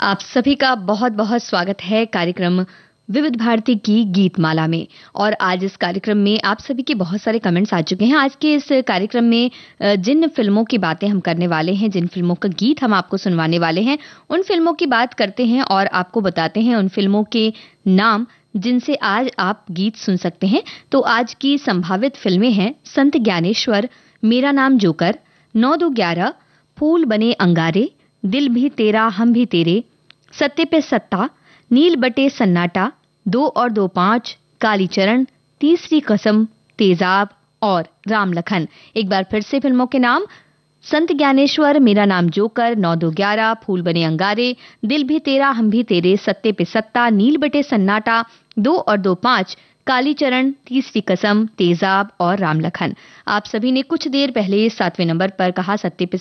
आप सभी का बहुत बहुत स्वागत है कार्यक्रम विविध भारती की गीत माला में। और आज इस कार्यक्रम में आप सभी के बहुत सारे कमेंट्स आ चुके हैं। आज के इस कार्यक्रम में जिन फिल्मों की बातें हम करने वाले हैं, जिन फिल्मों का गीत हम आपको सुनवाने वाले हैं, उन फिल्मों की बात करते हैं और आपको बताते हैं उन फिल्मों के नाम जिनसे आज आप गीत सुन सकते हैं। तो आज की संभावित फिल्में हैं संत ज्ञानेश्वर, मेरा नाम जोकर, 9-2-11, फूल बने अंगारे, दिल भी तेरा हम भी तेरे, सत्ते पे सत्ता, नील बटे सन्नाटा, 2 और 2 5, कालीचरण, तीसरी कसम, तेजाब और राम लखन। एक बार फिर से फिल्मों के नाम: संत ज्ञानेश्वर, मेरा नाम जोकर, 9-2-11, फूल बने अंगारे, दिल भी तेरा हम भी तेरे, सत्ते पे सत्ता, नील बटे सन्नाटा, 2 और 2 5, कालीचरण, तीसरी कसम, तेजाब और राम लखन। आप सभी ने कुछ देर पहले 7वें नंबर पर कहा सत्ते पे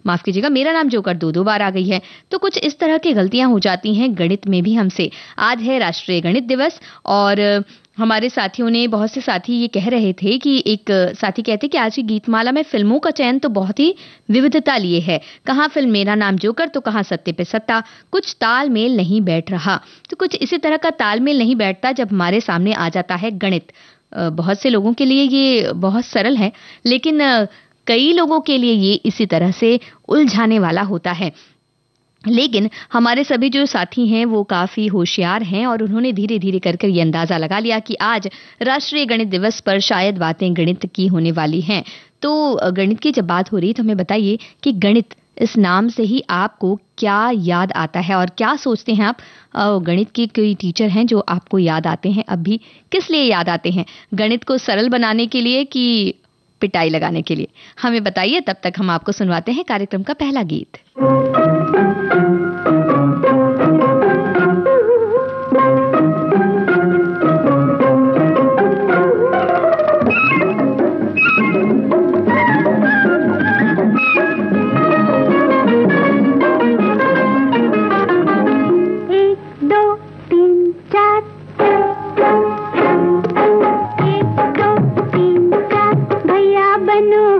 माफ कीजिएगा, मेरा नाम जोकर 2-2 बार आ गई है। तो कुछ इस तरह की गलतियां हो जाती हैं गणित में भी हमसे। आज है राष्ट्रीय गणित दिवस और हमारे साथियों ने, बहुत से साथी ये कह रहे थे कि एक साथी कहते कि आज की गीतमाला में फिल्मों का चयन तो बहुत ही विविधता लिए है। कहाँ फिल्म मेरा नाम जोकर तो कहाँ सत्ते पे सत्ता, कुछ तालमेल नहीं बैठ रहा। तो कुछ इसी तरह का तालमेल नहीं बैठता जब हमारे सामने आ जाता है गणित। बहुत से लोगों के लिए ये बहुत सरल है, लेकिन कई लोगों के लिए ये इसी तरह से उलझाने वाला होता है। लेकिन हमारे सभी जो साथी हैं वो काफी होशियार हैं और उन्होंने धीरे धीरे करके ये अंदाजा लगा लिया कि आज राष्ट्रीय गणित दिवस पर शायद बातें गणित की होने वाली हैं। तो गणित की जब बात हो रही है तो हमें बताइए कि गणित इस नाम से ही आपको क्या याद आता है और क्या सोचते हैं आप? गणित के कोई टीचर हैं जो आपको याद आते हैं? अब भी किस लिए याद आते हैं? गणित को सरल बनाने के लिए कि पिटाई लगाने के लिए? हमें बताइए। तब तक हम आपको सुनवाते हैं कार्यक्रम का पहला गीत।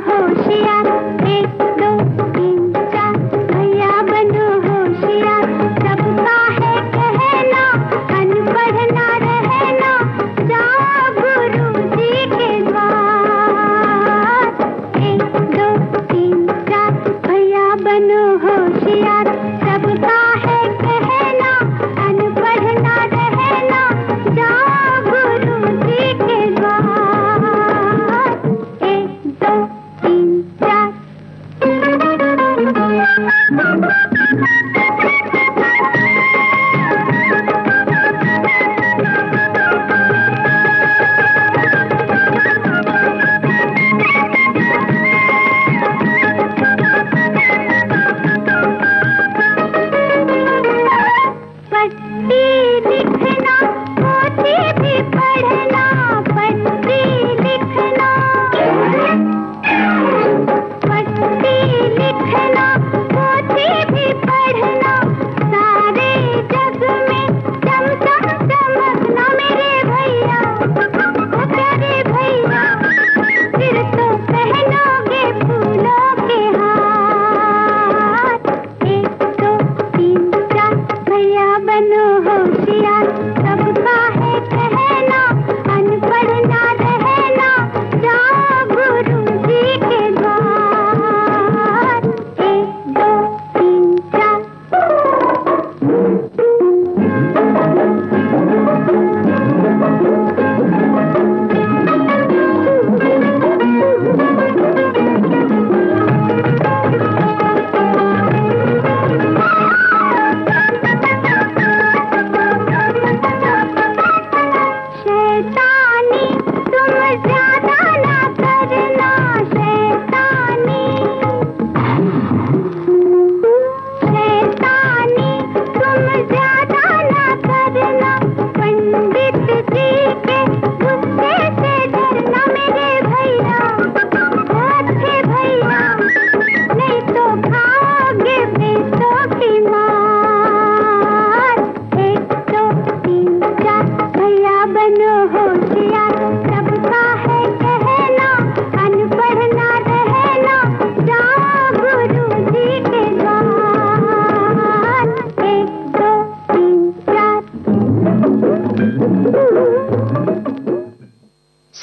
होशियार, 1 2 3 4, भैया बनो होशियार।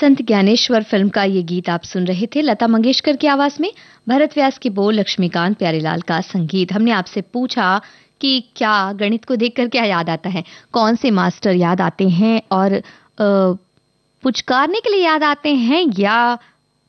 संत ज्ञानेश्वर फिल्म का ये गीत आप सुन रहे थे लता मंगेशकर की आवाज में, भरत व्यास के बोल, लक्ष्मीकांत प्यारेलाल का संगीत। हमने आपसे पूछा कि क्या गणित को देखकर क्या याद आता है, कौन से मास्टर याद आते हैं और पुचकारने के लिए याद आते हैं या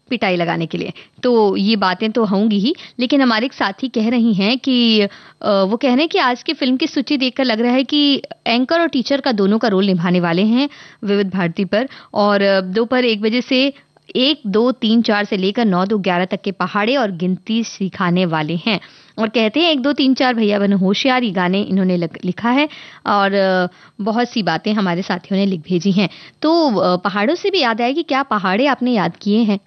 पिटाई लगाने के लिए। तो ये बातें तो होंगी ही, लेकिन हमारे एक साथी कह रही हैं कि वो कह रहे हैं कि आज की फिल्म की सूची देखकर लग रहा है कि एंकर और टीचर का दोनों का रोल निभाने वाले हैं विविध भारती पर, और दोपहर 1 बजे से 1, 2, 3, 4 से लेकर 9, 2, 11 तक के पहाड़े और गिनती सिखाने वाले हैं। और कहते हैं 1, 2, 3, 4 भैया बनो होशियार, ये गाने इन्होंने लिखा है और बहुत सी बातें हमारे साथियों ने लिख भेजी हैं। तो पहाड़ों से भी याद आया कि क्या पहाड़े आपने याद किए हैं,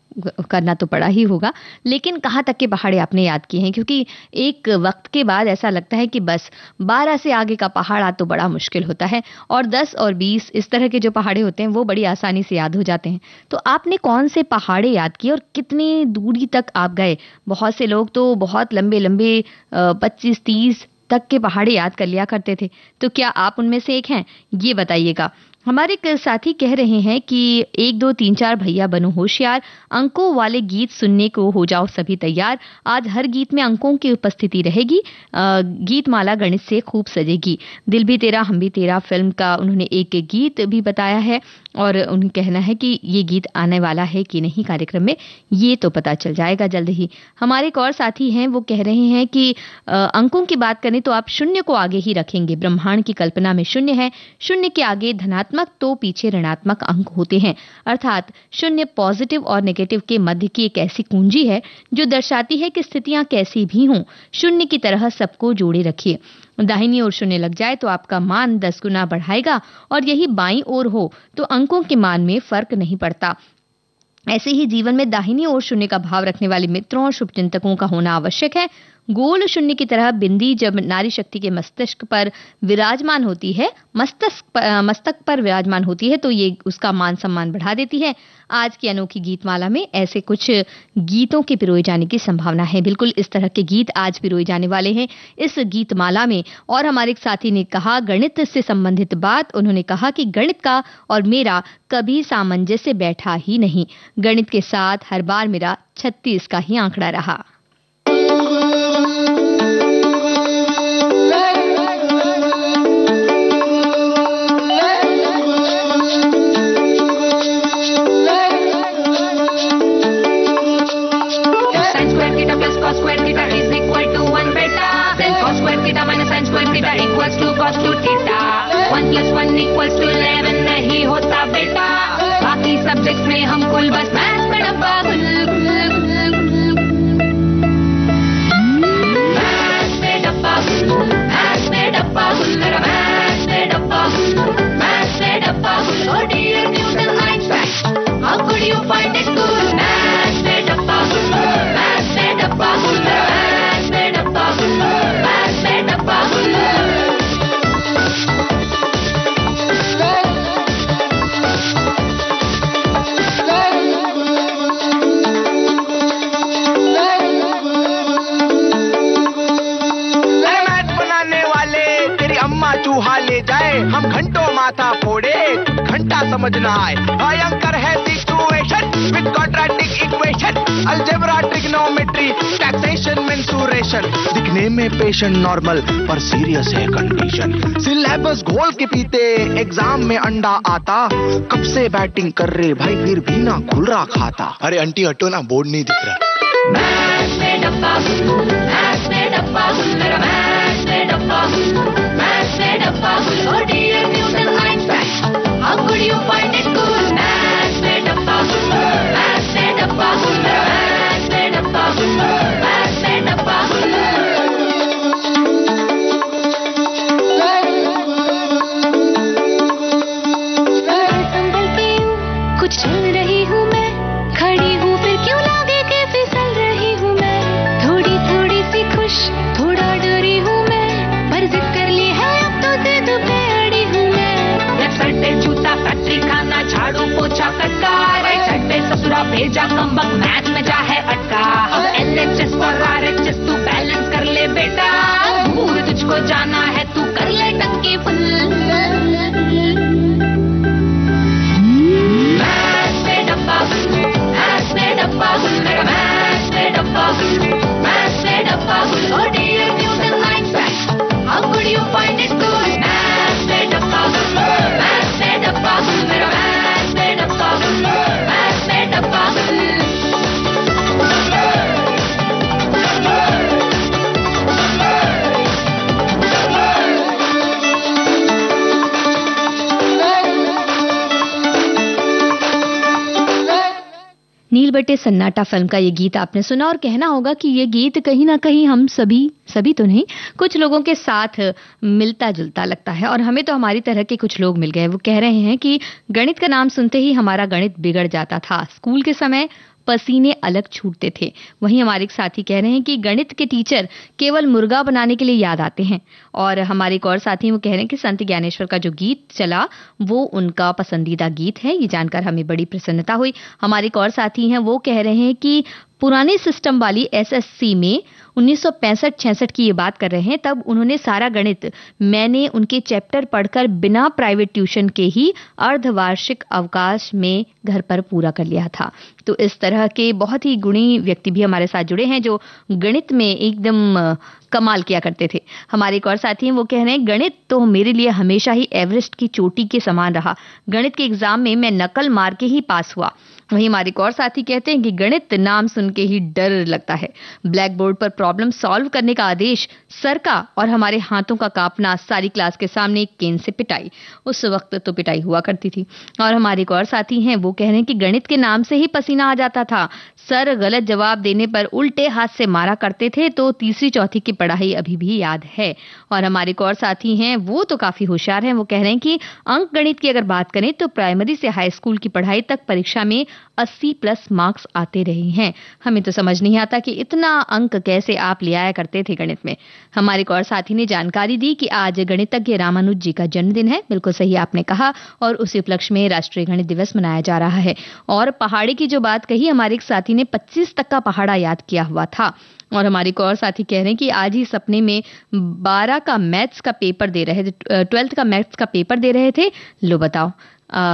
करना तो पड़ा ही होगा, लेकिन कहाँ तक के पहाड़े आपने याद किए हैं, क्योंकि एक वक्त के बाद ऐसा लगता है कि बस 12 से आगे का पहाड़ा तो बड़ा मुश्किल होता है, और 10 और 20 इस तरह के जो पहाड़े होते हैं वो बड़ी आसानी से याद हो जाते हैं। तो आपने कौन से पहाड़े याद किए और कितनी दूरी तक आप गए? बहुत से लोग तो बहुत लंबे लंबे 25-30 तक के पहाड़े याद कर लिया करते थे, तो क्या आप उनमें से एक हैं? ये बताइएगा। हमारे एक साथी कह रहे हैं कि 1, 2, 3, 4 भैया बनो होशियार, अंकों वाले गीत सुनने को हो जाओ सभी तैयार, आज हर गीत में अंकों की उपस्थिति रहेगी, गीत माला गणित से खूब सजेगी, दिल भी तेरा हम भी तेरा फिल्म का उन्होंने एक गीत भी बताया है, और उन्हें कहना है कि ये गीत आने वाला है कि नहीं कार्यक्रम में, ये तो पता चल जाएगा जल्द ही। हमारे एक और साथी हैं, वो कह रहे हैं कि अंकों की बात करें तो आप शून्य को आगे ही रखेंगे, ब्रह्मांड की कल्पना में शून्य है, शून्य के आगे धनात्मक तो पीछे ऋणात्मक अंक होते हैं, अर्थात शून्य पॉजिटिव और नेगेटिव के मध्य की एक ऐसी कुंजी है जो दर्शाती है कि स्थितियां कैसी भी हों, शून्य की तरह सबको जोड़े रखिए। दाहिनी ओर शून्य लग जाए तो आपका मान 10 गुना बढ़ाएगा, और यही बाईं ओर हो तो अंकों के मान में फर्क नहीं पड़ता। ऐसे ही जीवन में दाहिनी ओर शून्य का भाव रखने वाले मित्रों और शुभचिंतकों का होना आवश्यक है। गोल शून्य की तरह बिंदी जब नारी शक्ति के मस्तिष्क पर विराजमान होती है, मस्तक पर विराजमान होती है, तो ये उसका मान सम्मान बढ़ा देती है। आज की अनोखी गीतमाला में ऐसे कुछ गीतों के पिरोए जाने की संभावना है। बिल्कुल इस तरह के गीत आज पिरोए जाने वाले हैं इस गीतमाला में। और हमारे एक साथी ने कहा गणित से संबंधित बात, उन्होंने कहा कि गणित का और मेरा कभी सामंजस्य बैठा ही नहीं, गणित के साथ हर बार मेरा 36 का ही आंकड़ा रहा। नहीं होता बेटा, बाकी सब्जेक्ट्स में हम कुल बस मैथ्स में डब्बा समझना है। भयंकर है situation with quadratic equation, algebra, trigonometry, taxation, mensuration. दिखने में पेशेंट नॉर्मल पर सीरियस है कंडीशन। सिलेबस घोल के पीते एग्जाम में अंडा आता, कब से बैटिंग कर रहे भाई फिर भी ना खुल रहा खाता। अरे आंटी हटो ना, बोर्ड नहीं दिख रहा। मैथ्स में डब्बा, मैथ्स में डब्बा, मेरा मैथ्स में डब्बा, मैथ्स में डब्बा। Oh dear Newton Einstein, how could you find it cool? Maths में डब्बा, maths में डब्बा, maths में डब्बा, maths में डब्बा। संभल के कुछ चल रही हूँ मैं, खड़ी हूँ फिर क्यों लागे के फिसल रही हूँ मैं। थोड़ी थोड़ी सी खुश, थोड़ा डरी हूँ मैं, पर जिद कर ली है अब तो जिद पे अड़ी हूँ मैं। लेफ्ट साइड पे जूता, फैक्ट्री खाना, झाड़ू पोछा कटका, राइट साइड पे ससुरा भेजा कमबक, मैथ में जा है अटका। अब LHS और RHS तू बैलेंस कर ले बेटा, दूर तुझको जाना है तू कर ले टंकी फुल। मैथ में डब्बा, नील बटे सन्नाटा फिल्म का ये गीत आपने सुना और कहना होगा कि ये गीत कहीं ना कहीं हम सभी तो नहीं, कुछ लोगों के साथ मिलता जुलता लगता है। और हमें तो हमारी तरह के कुछ लोग मिल गए। वो कह रहे हैं कि गणित का नाम सुनते ही हमारा गणित बिगड़ जाता था। स्कूल के समय पसीने अलग छूटते थे। वहीं हमारे एक साथी कह रहे हैं कि गणित के टीचर केवल मुर्गा बनाने के लिए याद आते हैं। और हमारे एक और साथी वो कह रहे हैं कि संत ज्ञानेश्वर का जो गीत चला वो उनका पसंदीदा गीत है। ये जानकर हमें बड़ी प्रसन्नता हुई। हमारे एक और साथी हैं वो कह रहे हैं कि पुराने सिस्टम वाली एसएससी में 1965-66 की ये बात कर रहे हैं, तब उन्होंने सारा गणित मैंने उनके चैप्टर पढ़कर बिना प्राइवेट ट्यूशन के ही अर्धवार्षिक अवकाश में घर पर पूरा कर लिया था। तो इस तरह के बहुत ही गुणी व्यक्ति भी हमारे साथ जुड़े हैं जो गणित में एकदम कमाल किया करते थे। हमारे एक और साथी हैं वो कह रहे हैं गणित तो मेरे लिए हमेशा ही एवरेस्ट की चोटी के समान रहा। गणित के एग्जाम में मैं नकल मार के ही पास हुआ। वहीं हमारे एक और साथी कहते हैं कि गणित नाम सुन के ही डर लगता है। ब्लैक बोर्ड पर प्रॉब्लम सॉल्व करने का आदेश सर का और हमारे हाथों का कांपना, सारी क्लास के सामने केन से पिटाई। उस वक्त तो पिटाई हुआ करती थी। और हमारे एक और साथी हैं वो कह रहे हैं कि गणित के नाम से ही पसीना आ जाता था। सर गलत जवाब देने पर उल्टे हाथ से मारा करते थे, तो तीसरी चौथी की पढ़ाई अभी भी याद है। और हमारे एक और साथी हैं वो तो काफी होशियार हैं। वो कह रहे हैं कि अंक गणित की अगर बात करें तो प्राइमरी से हाई स्कूल की पढ़ाई तक परीक्षा में 80+ मार्क्स आते रहे हैं। हमें तो समझ नहीं आता कि इतना अंक कैसे आप ले आया करते थे गणित में। हमारे एक और साथी ने जानकारी दी कि आज गणितज्ञ रामानुज जी का जन्मदिन है। बिल्कुल सही आपने कहा। और उसी उपलक्ष्य में राष्ट्रीय गणित दिवस मनाया जा रहा है। और पहाड़ी की जो बात कही, हमारे एक साथी ने 25 तक का पहाड़ा याद किया हुआ था। और हमारे एक और साथी कह रहे हैं कि आज ही सपने में 12 का मैथ्स का पेपर दे रहे थे, 12th का मैथ्स का पेपर दे रहे थे। लो बताओ,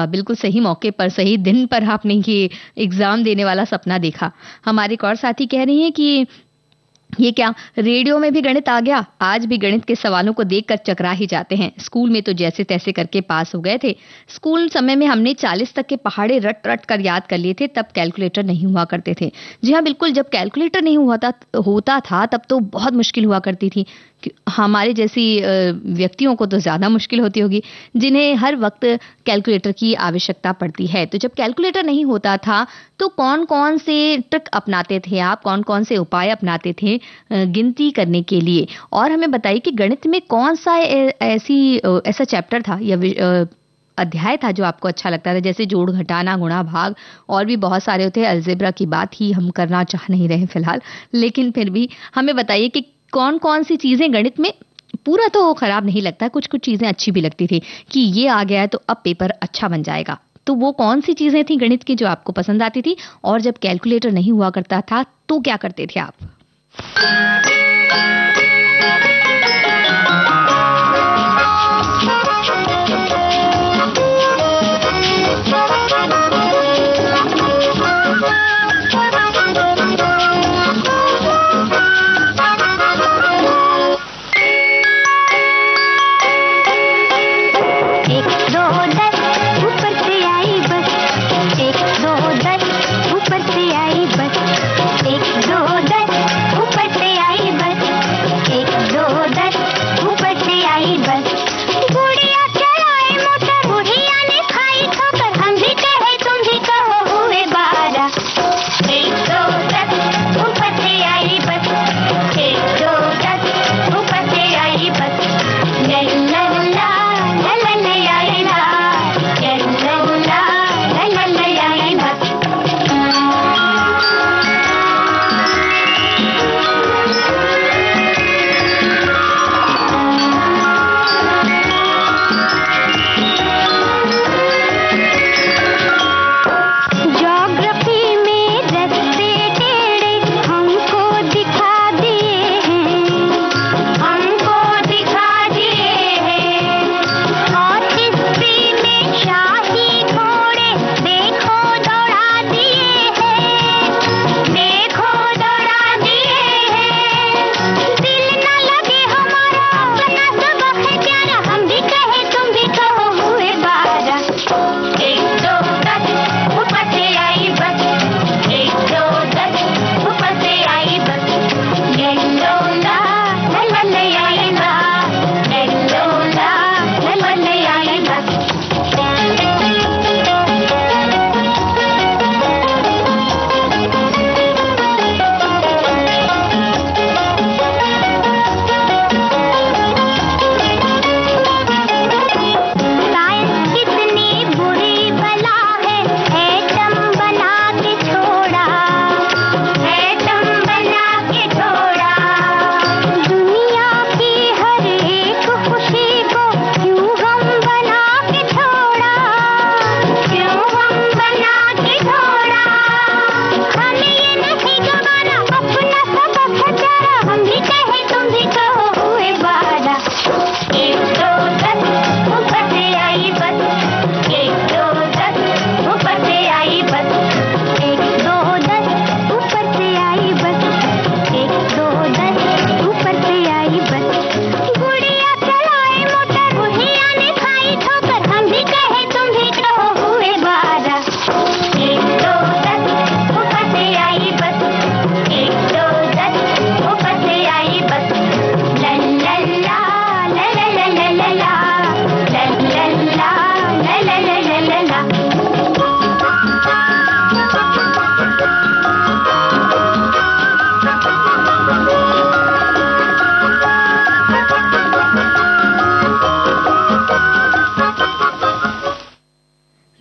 बिल्कुल सही मौके पर सही दिन पर आपने ये एग्जाम देने वाला सपना देखा। हमारे एक और साथी कह रही हैं कि ये क्या, रेडियो में भी गणित आ गया। आज भी गणित के सवालों को देखकर चकरा ही जाते हैं। स्कूल में तो जैसे तैसे करके पास हो गए थे। स्कूल समय में हमने 40 तक के पहाड़े रट रट कर याद कर लिए थे। तब कैलकुलेटर नहीं हुआ करते थे। जी हाँ बिल्कुल, जब कैलकुलेटर नहीं होता था तब तो बहुत मुश्किल हुआ करती थी। हमारे जैसी व्यक्तियों को तो ज्यादा मुश्किल होती होगी जिन्हें हर वक्त कैलकुलेटर की आवश्यकता पड़ती है। तो जब कैलकुलेटर नहीं होता था तो कौन कौन से ट्रिक अपनाते थे आप, कौन कौन से उपाय अपनाते थे गिनती करने के लिए? और हमें बताइए कि गणित में कौन सा ऐसा चैप्टर था या अध्याय था जो आपको अच्छा लगता था? जैसे जोड़ घटाना, गुणा भाग, और भी बहुत सारे होते हैं। अलजेब्रा की बात ही हम करना चाह नहीं रहे फिलहाल, लेकिन फिर भी हमें बताइए कि कौन कौन सी चीजें गणित में, पूरा तो खराब नहीं लगता, कुछ कुछ चीजें अच्छी भी लगती थी कि ये आ गया है तो अब पेपर अच्छा बन जाएगा। तो वो कौन सी चीजें थी गणित की जो आपको पसंद आती थी? और जब कैलकुलेटर नहीं हुआ करता था तो क्या करते थे आप? एक दो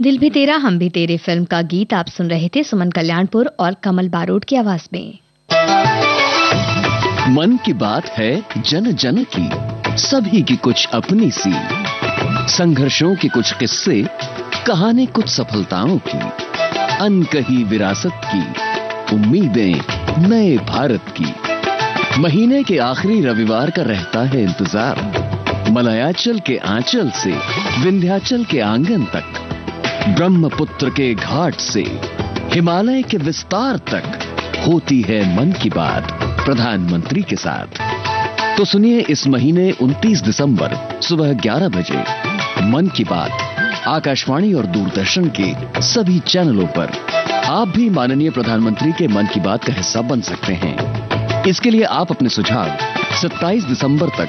दिल भी तेरा हम भी तेरे फिल्म का गीत आप सुन रहे थे सुमन कल्याणपुर और कमल बारोट की आवाज में। मन की बात है जन जन की, सभी की कुछ अपनी सी, संघर्षों के कुछ किस्से, कहानी कुछ सफलताओं की, अनकही विरासत की, उम्मीदें नए भारत की। महीने के आखिरी रविवार का रहता है इंतजार, मलयाचल के आंचल से विंध्याचल के आंगन तक, ब्रह्मपुत्र के घाट से हिमालय के विस्तार तक होती है मन की बात प्रधानमंत्री के साथ। तो सुनिए इस महीने 29 दिसंबर सुबह 11 बजे मन की बात आकाशवाणी और दूरदर्शन के सभी चैनलों पर। आप भी माननीय प्रधानमंत्री के मन की बात का हिस्सा बन सकते हैं। इसके लिए आप अपने सुझाव 27 दिसंबर तक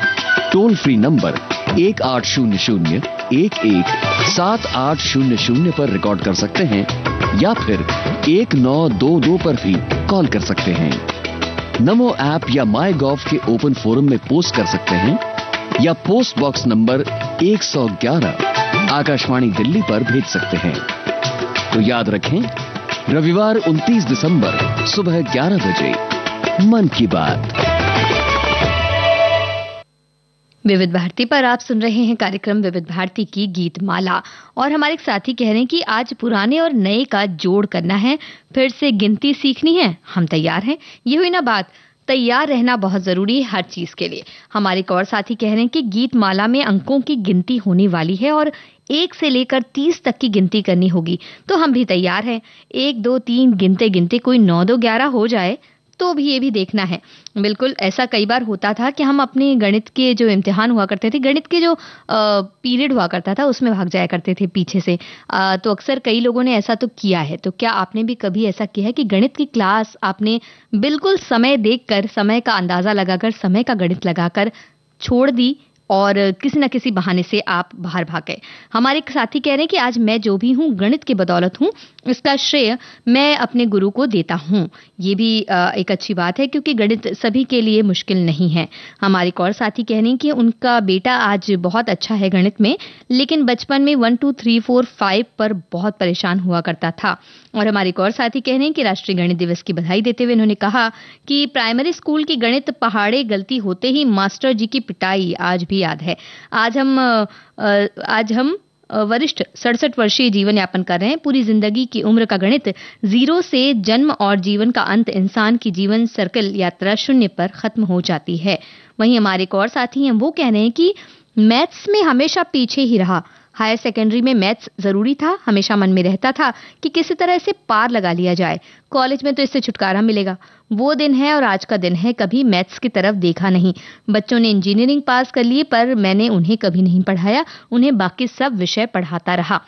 टोल फ्री नंबर 1800-11-7800 पर रिकॉर्ड कर सकते हैं या फिर 1922 पर भी कॉल कर सकते हैं। नमो ऐप या माई गॉव के ओपन फोरम में पोस्ट कर सकते हैं या post box number 111 Akashvani Delhi पर भेज सकते हैं। तो याद रखें, रविवार 29 दिसंबर सुबह 11 बजे मन की बात। विविध भारती पर आप सुन रहे हैं कार्यक्रम विविध भारती की गीत माला और हमारे एक साथी कह रहे हैं कि आज पुराने और नए का जोड़ करना है, फिर से गिनती सीखनी है, हम तैयार हैं। ये हुई ना बात, तैयार रहना बहुत जरूरी है हर चीज के लिए। हमारे एक और साथी कह रहे हैं कि गीत माला में अंकों की गिनती होने वाली है और 1 से लेकर 30 तक की गिनती करनी होगी, तो हम भी तैयार हैं। 1 2 3 गिनते गिनते कोई 9 2 11 हो जाए तो भी ये भी देखना है। बिल्कुल ऐसा कई बार होता था कि हम अपने गणित के जो इम्तिहान हुआ करते थे, गणित के जो पीरियड हुआ करता था उसमें भाग जाया करते थे पीछे से। तो अक्सर कई लोगों ने ऐसा तो किया है। तो क्या आपने भी कभी ऐसा किया है कि गणित की क्लास आपने बिल्कुल समय देखकर, समय का अंदाजा लगाकर, समय का गणित लगाकर छोड़ दी और किसी न किसी बहाने से आप बाहर भाग गए? हमारे एक साथी कह रहे हैं कि आज मैं जो भी हूँ गणित की बदौलत हूँ, इसका श्रेय मैं अपने गुरु को देता हूँ। ये भी एक अच्छी बात है क्योंकि गणित सभी के लिए मुश्किल नहीं है। हमारे एक और साथी कह रहे हैं कि उनका बेटा आज बहुत अच्छा है गणित में, लेकिन बचपन में 1 2 3 4 5 पर बहुत परेशान हुआ करता था। और हमारे एक और साथी कह रहे हैं कि राष्ट्रीय गणित दिवस की बधाई देते हुए उन्होंने कहा कि प्राइमरी स्कूल की गणित पहाड़े गलती होते ही मास्टर जी की पिटाई आज भी याद है। आज हम वरिष्ठ 67 वर्षीय जीवन यापन कर रहे हैं। पूरी जिंदगी की उम्र का गणित, 0 से जन्म और जीवन का अंत, इंसान की जीवन सर्कल यात्रा 0 पर खत्म हो जाती है। वहीं हमारे एक और साथी हैं, वो कह रहे हैं कि मैथ्स में हमेशा पीछे ही रहा। हायर सेकेंडरी में मैथ्स जरूरी था, हमेशा मन में रहता था कि किसी तरह इसे पार लगा लिया जाए, कॉलेज में तो इससे छुटकारा मिलेगा। वो दिन है और आज का दिन है, कभी मैथ्स की तरफ देखा नहीं। बच्चों ने इंजीनियरिंग पास कर लिए पर मैंने उन्हें कभी नहीं पढ़ाया, उन्हें बाकी सब विषय पढ़ाता रहा।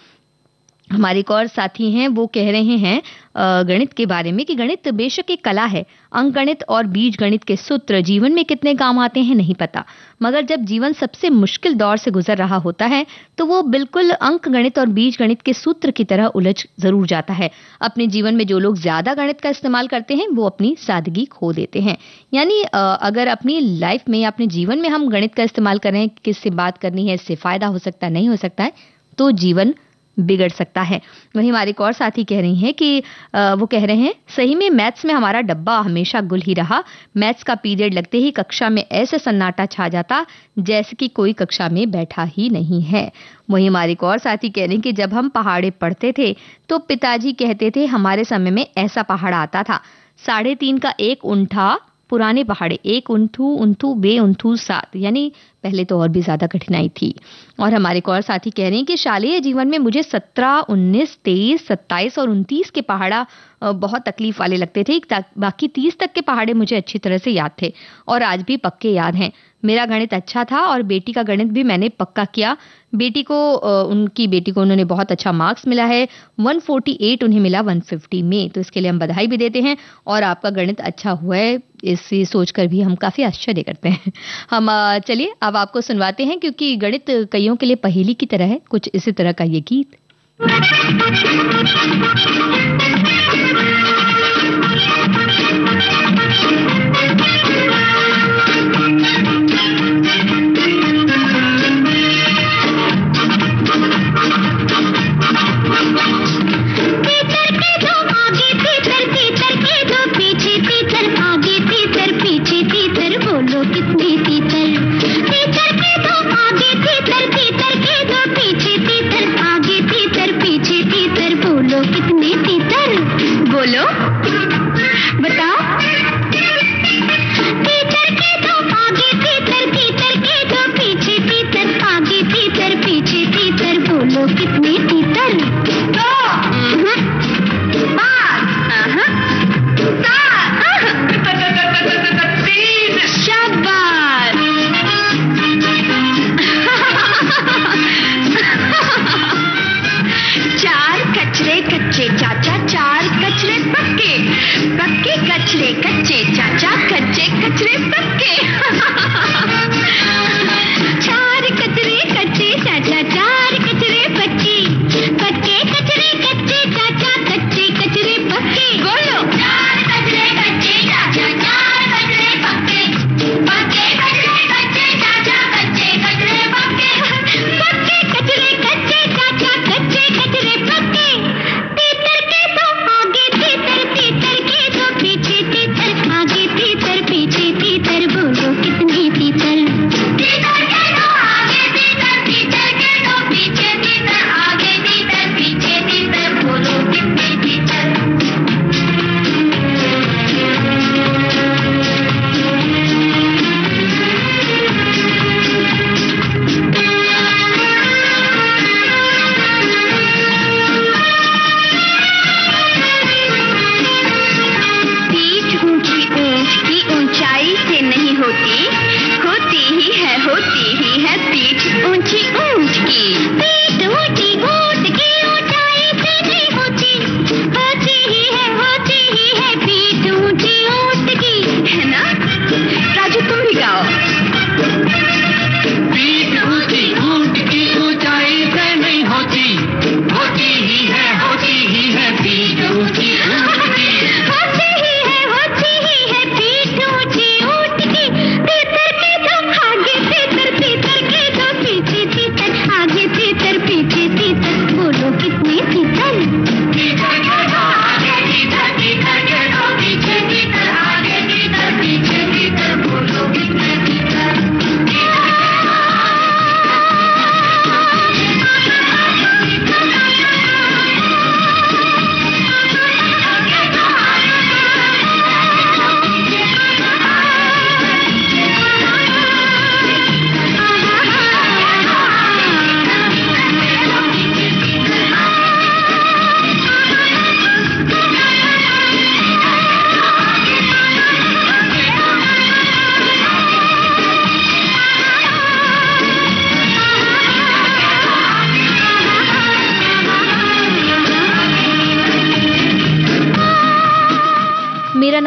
हमारे एक और साथी हैं, वो कह रहे हैं गणित के बारे में कि गणित बेशक एक कला है, अंकगणित और बीज गणित के सूत्र जीवन में कितने काम आते हैं नहीं पता, मगर जब जीवन सबसे मुश्किल दौर से गुजर रहा होता है तो वो बिल्कुल अंक गणित और बीज गणित के सूत्र की तरह उलझ जरूर जाता है। अपने जीवन में जो लोग ज्यादा गणित का इस्तेमाल करते हैं वो अपनी सादगी खो देते हैं। यानी अगर अपनी लाइफ में या अपने जीवन में हम गणित का इस्तेमाल कर रहे हैं, किससे बात करनी है, इससे फायदा हो सकता है, नहीं हो सकता है, तो जीवन बिगड़ सकता है। वहीं हमारे एक और साथी कह रही हैं कि वो कह रहे हैं सही में मैथ्स में हमारा डब्बा हमेशा गुल ही रहा। मैथ्स का पीरियड लगते ही कक्षा में ऐसे सन्नाटा छा जाता जैसे कि कोई कक्षा में बैठा ही नहीं है। वहीं हमारे एक और साथी कह रहे हैं कि जब हम पहाड़े पढ़ते थे तो पिताजी कहते थे हमारे समय में ऐसा पहाड़ आता था, 3.5 का एक ऊंठा पुराने पहाड़े, 1 ऊंथू ऊंथू बे ऊंथू 7, यानी पहले तो और भी ज्यादा कठिनाई थी। और हमारे एक और साथी कह रहे हैं कि शालेय जीवन में मुझे 17, 19, 23, 27 और 29 के पहाड़ा बहुत तकलीफ वाले लगते थे, बाकी 30 तक के पहाड़े मुझे अच्छी तरह से याद थे और आज भी पक्के याद हैं। मेरा गणित अच्छा था और बेटी का गणित भी मैंने पक्का किया। उनकी बेटी को उन्होंने बहुत अच्छा मार्क्स मिला है, 148 उन्हें मिला 150 में, तो इसके लिए हम बधाई भी देते हैं। और आपका गणित अच्छा हुआ है इसे सोचकर भी हम काफी आश्चर्य करते हैं। हम चलिए अब आपको सुनवाते हैं, क्योंकि गणित कईयों के लिए पहेली की तरह है, कुछ इसी तरह का ये गीत।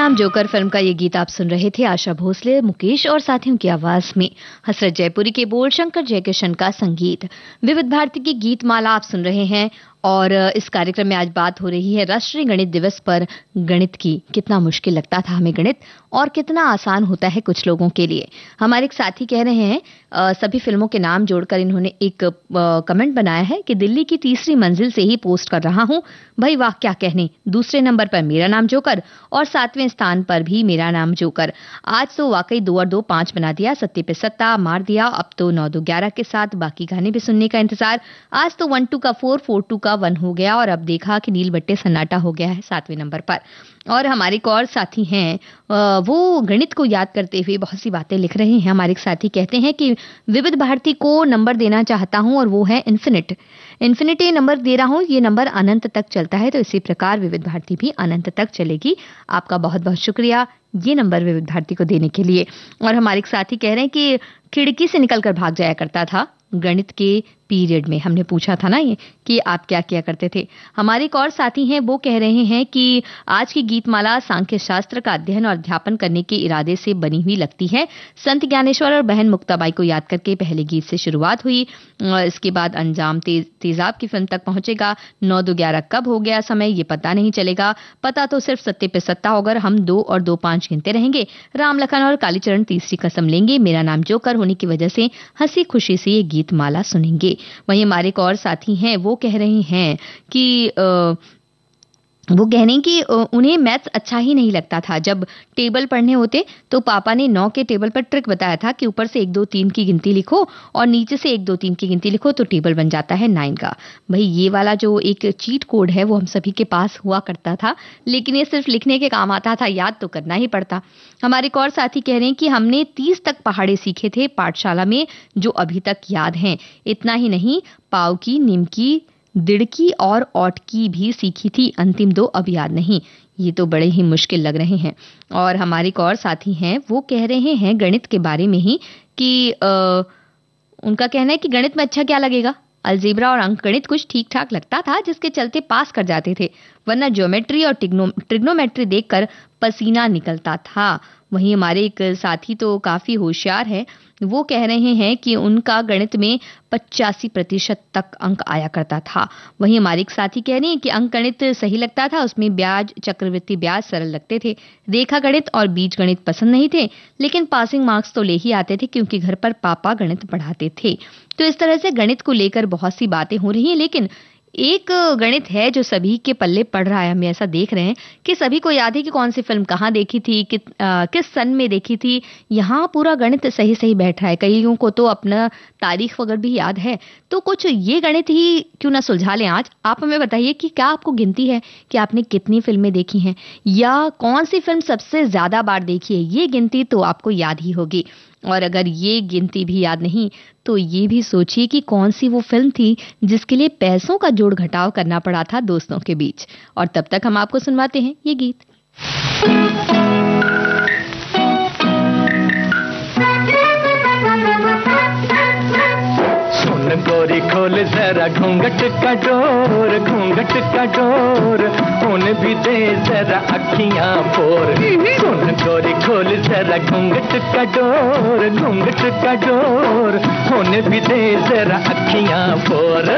नाम जोकर फिल्म का ये गीत आप सुन रहे थे आशा भोसले, मुकेश और साथियों की आवाज में। हसरत जयपुरी के बोल, शंकर जयकिशन का संगीत। विविध भारती की गीत माला आप सुन रहे हैं और इस कार्यक्रम में आज बात हो रही है राष्ट्रीय गणित दिवस पर गणित की। कितना मुश्किल लगता था हमें गणित और कितना आसान होता है कुछ लोगों के लिए। हमारे एक साथी कह रहे हैं सभी फिल्मों के नाम जोड़कर इन्होंने एक कमेंट बनाया है कि दिल्ली की तीसरी मंजिल से ही पोस्ट कर रहा हूं। भाई वाह, क्या कहने। दूसरे नंबर पर मेरा नाम जोकर और 7वें स्थान पर भी मेरा नाम जोकर। आज तो वाकई 2 और 2 5 बना दिया, सत्ते पे सत्ता मार दिया। अब तो 9 2 11 के साथ बाकी गाने भी सुनने का इंतजार। आज तो 1 2 का 4 4 2 का 1 हो गया और अब देखा कि नील बट्टे सन्नाटा हो गया है 7वें नंबर पर। और हमारे एक और साथी हैं, वो गणित को याद करते हुए बहुत सी बातें लिख रहे हैं। हमारे एक साथी कहते हैं कि विविध भारती को नंबर देना चाहता हूं और वो है इन्फिनिटी नंबर दे रहा हूं। ये नंबर अनंत तक चलता है, तो इसी प्रकार विविध भारती भी अनंत तक चलेगी। आपका बहुत बहुत शुक्रिया ये नंबर विविध भारती को देने के लिए। और हमारे एक साथी कह रहे हैं कि खिड़की से निकलकर भाग जाया करता था गणित के पीरियड में। हमने पूछा था ना ये कि आप क्या किया करते थे। हमारे एक और साथी हैं, वो कह रहे हैं कि आज की गीतमाला सांख्य शास्त्र का अध्ययन और अध्यापन करने के इरादे से बनी हुई लगती है। संत ज्ञानेश्वर और बहन मुक्ताबाई को याद करके पहले गीत से शुरुआत हुई, इसके बाद अंजाम तेजाब की फिल्म तक पहुंचेगा। 9 2 11 कब हो गया समय ये पता नहीं चलेगा। पता तो सिर्फ सत्ते पे सत्ता होगा, हम 2 और 2 5 गिनते रहेंगे। राम लखन और कालीचरण तीसरी कसम लेंगे। मेरा नाम जोकर होने की वजह से हंसी खुशी से ये गीत माला सुनेंगे। वहीं हमारे एक और साथी हैं, वो कह रहे हैं कि उन्हें मैथ्स अच्छा ही नहीं लगता था। जब टेबल पढ़ने होते तो पापा ने 9 के टेबल पर ट्रिक बताया था कि ऊपर से 1 2 3 की गिनती लिखो और नीचे से 1 2 3 की गिनती लिखो तो टेबल बन जाता है 9 का। भाई ये वाला जो एक चीट कोड है वो हम सभी के पास हुआ करता था, लेकिन ये सिर्फ लिखने के काम आता था, याद तो करना ही पड़ता। हमारे एक और साथी कह रहे हैं कि हमने 30 तक पहाड़े सीखे थे पाठशाला में जो अभी तक याद हैं। इतना ही नहीं, पाव की, निमकी, दिड़की और औट की भी सीखी थी, अंतिम 2 अब याद नहीं। ये तो बड़े ही मुश्किल लग रहे हैं। और हमारे एक और साथी हैं, वो कह रहे हैं गणित के बारे में ही कि उनका कहना है कि गणित में अच्छा क्या लगेगा, अलजेब्रा और अंक गणित कुछ ठीक ठाक लगता था जिसके चलते पास कर जाते थे, वरना ज्योमेट्री और ट्रिग्नोमेट्री देखकर पसीना निकलता था। वहीं हमारे एक साथी तो काफी होशियार है, वो कह रहे हैं कि उनका गणित में 85% तक अंक आया करता था। वहीं हमारे एक साथी कह रहे हैं कि अंक गणित सही लगता था, उसमें ब्याज, चक्रवृद्धि ब्याज सरल लगते थे। रेखा गणित और बीज गणित पसंद नहीं थे, लेकिन पासिंग मार्क्स तो ले ही आते थे क्योंकि घर पर पापा गणित पढ़ाते थे। तो इस तरह से गणित को लेकर बहुत सी बातें हो रही हैं, लेकिन एक गणित है जो सभी के पल्ले पड़ रहा है। हम ऐसा देख रहे हैं कि सभी को याद है कि कौन सी फिल्म कहाँ देखी थी, किस सन में देखी थी। यहाँ पूरा गणित सही सही बैठ रहा है। कईयों को तो अपना तारीख वगैरह भी याद है। तो कुछ ये गणित ही क्यों ना सुलझा लें आज। आप हमें बताइए कि क्या आपको गिनती है कि आपने कितनी फिल्में देखी हैं या कौन सी फिल्म सबसे ज्यादा बार देखी है। ये गिनती तो आपको याद ही होगी। और अगर ये गिनती भी याद नहीं तो ये भी सोचिए कि कौन सी वो फिल्म थी जिसके लिए पैसों का जोड़ घटाव करना पड़ा था दोस्तों के बीच। और तब तक हम आपको सुनवाते हैं ये गीत। सुन गोरी खोल जरा घूंघट का डोर, घूंघट का डोर, होने भी दे जरा अखियां पोर। सुन गोरी खोल जरा घूंघट का डोर, घूंघट का डोर, होने भी दे जरा अखियां पोर।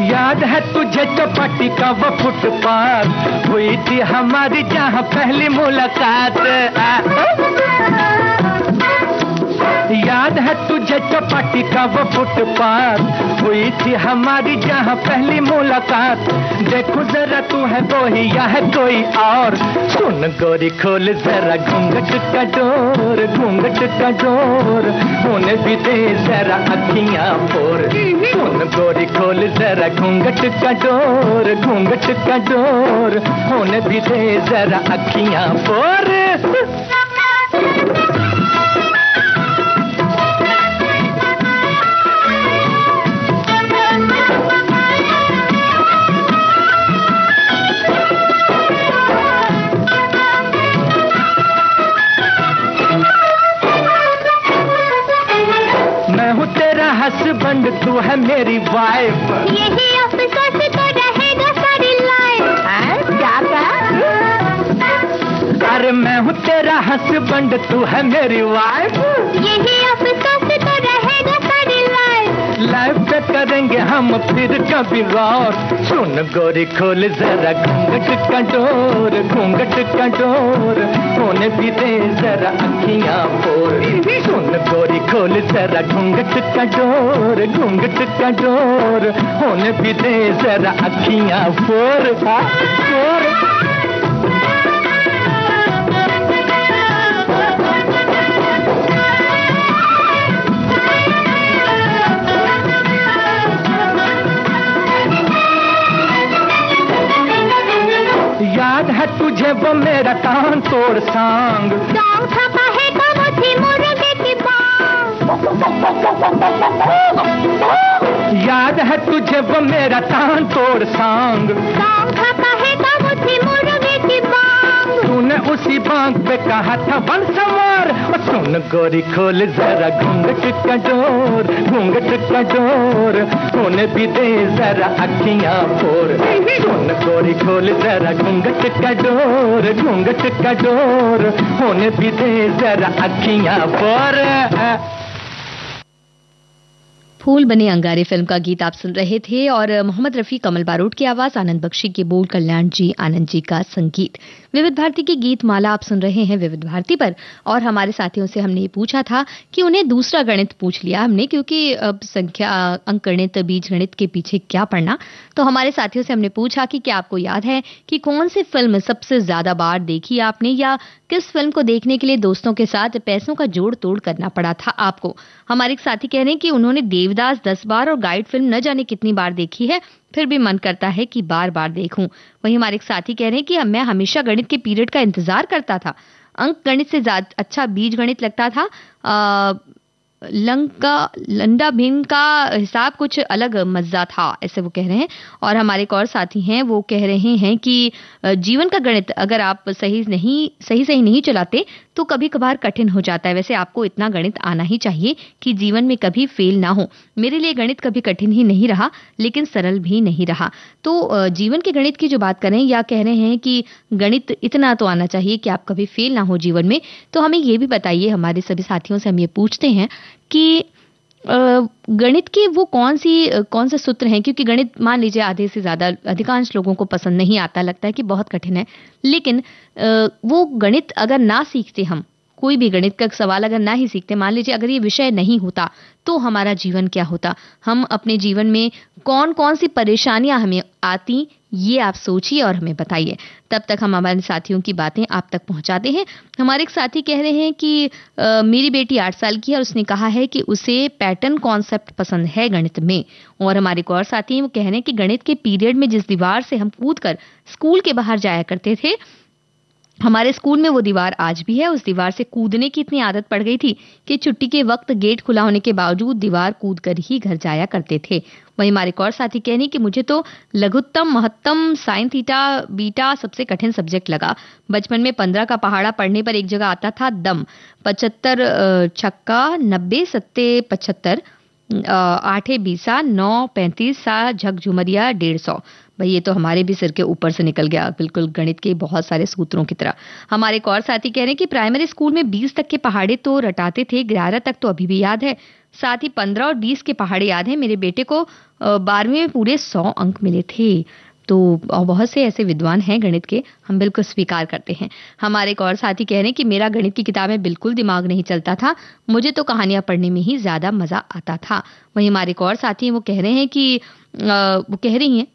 याद है तुझे चौपाटी का वो फुटपाथ, हुई थी हमारी जहाँ पहली मुलाकात। याद है तुझे चौपाटी का वो फुटपाथ, हुई थी हमारी जहाँ पहली मुलाकात। देखो जरा तू है वो ही या है कोई और। सुन गोरी खोल जरा घूंघट का डोर, घूंघट का डोर, होने भी दे जरा अखियां पोर। सुन गोरी खोल जरा घूंघट का डोर, घूंघट का डोर, होने भी दे जरा अखियां पोर। मैं हूँ तेरा हस्बैंड, तू है मेरी वाइफ, यही अफसोस तो रहेगा सारी लाइफ। क्या अरे मैं हूँ तेरा हस्बैंड, तू है मेरी वाइफ, यही अफसोस तो रहेगा सारी लाइफ। लाइफ पे करेंगे हम फिर कभी गौर। सुन गोरी खोल जरा घूंघट का डोर, घूंघट का डोर, होने भी दे जरा अखियां फोर। सुन गोरी खोल जरा घूंघट का डोर, घूंघट का डोर, होने भी दे जरा अखियां फोर, फोर। याद है तुझे वो मेरा कान तोड़ सांग, सॉन्ग छपा है वो थी मुर्गे की बांग। याद है तुझे वो मेरा कान तोड़ सांग, सॉन्ग छपा है वो थी मुर्गे की बांग। तूने उसी बांग पे कहा था बन सवार। और सुन गोरी खोल जरा घूंघट का डोर, घूंघट का डोर, होने भी दे जरा अखियां फोर। सुन गोरी खोल जरा घूंघट का डोर, घूंघट का डोर, होने भी दे जरा अखियां फोर। फूल बने अंगारे फिल्म का गीत आप सुन रहे थे और मोहम्मद रफी, कमल बारूद की आवाज, आनंद बख्शी के बोल, कल्याण जी आनंद जी का संगीत। विविध भारती की गीत माला आप सुन रहे हैं विविध भारती पर। और हमारे साथियों से हमने ये पूछा था कि उन्हें दूसरा गणित पूछ लिया हमने, क्योंकि अब संख्या, अंक गणित, बीज गणित के पीछे क्या पढ़ना। तो हमारे साथियों से हमने पूछा कि क्या आपको याद है कि कौन सी फिल्म सबसे ज्यादा बार देखी आपने, या किस फिल्म को देखने के लिए दोस्तों के साथ पैसों का जोड़ तोड़ करना पड़ा था आपको। हमारे एक साथी कह रहे हैं कि उन्होंने देवदास 10 बार और गाइड फिल्म न जाने कितनी बार देखी है, फिर भी मन करता है कि बार बार देखूं। वहीं हमारे एक साथी कह रहे हैं कि मैं हमेशा गणित के पीरियड का इंतजार करता था, अंक गणित से ज्यादा अच्छा बीज गणित लगता था। लंडा भिन्न का हिसाब कुछ अलग मजा था, ऐसे वो कह रहे हैं। और हमारे एक और साथी हैं, वो कह रहे हैं कि जीवन का गणित अगर आप सही नहीं चलाते तो कभी कभार कठिन हो जाता है। वैसे आपको इतना गणित आना ही चाहिए कि जीवन में कभी फेल ना हो। मेरे लिए गणित कभी कठिन ही नहीं रहा, लेकिन सरल भी नहीं रहा। तो जीवन के गणित की जो बात करें, या कह रहे हैं कि गणित इतना तो आना चाहिए कि आप कभी फेल ना हो जीवन में। तो हमें ये भी बताइए, हमारे सभी साथियों से हम ये पूछते हैं कि गणित के वो कौन से सूत्र हैं, क्योंकि गणित मान लीजिए आधे से ज्यादा अधिकांश लोगों को पसंद नहीं आता, लगता है कि बहुत कठिन है। लेकिन वो गणित अगर ना सीखते, हम कोई भी गणित का सवाल अगर ना ही सीखते, मान लीजिए अगर ये विषय नहीं होता, तो हमारा जीवन क्या होता, हम अपने जीवन में कौन कौन सी परेशानियां हमें आती, ये आप सोचिए और हमें बताइए। तब तक हम हमारे साथियों की बातें आप तक पहुंचाते हैं। हमारे एक साथी कह रहे हैं कि मेरी बेटी 8 साल की है और उसने कहा है कि उसे पैटर्न कॉन्सेप्ट पसंद है गणित में। और हमारे एक और साथी हैं, वो कह रहे हैं कि गणित के पीरियड में जिस दीवार से हम कूदकर स्कूल के बाहर जाया करते थे, हमारे स्कूल में वो दीवार आज भी है। उस दीवार से कूदने की इतनी आदत पड़ गई थी कि छुट्टी के वक्त गेट खुला होने के बावजूद दीवार कूदकर ही घर जाया करते थे। वहीं हमारे एक और साथी कहने कि मुझे तो लघुत्तम, महत्तम, साइन थीटा, बीटा सबसे कठिन सब्जेक्ट लगा। बचपन में 15 का पहाड़ा पढ़ने पर एक जगह आता था दम, 75 छक्का, 90 सत्ते 75, 8 बीसा, 9 35 सा झक झुमरिया 150। भाई ये तो हमारे भी सिर के ऊपर से निकल गया, बिल्कुल गणित के बहुत सारे सूत्रों की तरह। हमारे एक और साथी कह रहे हैं कि प्राइमरी स्कूल में 20 तक के पहाड़े तो रटाते थे, 11 तक तो अभी भी याद है, साथ ही 15 और 20 के पहाड़े याद है। मेरे बेटे को 12वीं में पूरे 100 अंक मिले थे। तो बहुत से ऐसे विद्वान हैं गणित के, हम बिल्कुल स्वीकार करते हैं। हमारे एक और साथी कह रहे हैं कि मेरा गणित की किताबें बिल्कुल दिमाग नहीं चलता था, मुझे तो कहानियां पढ़ने में ही ज्यादा मजा आता था। वहीं हमारे एक और साथी हैं, वो कह रही हैं कि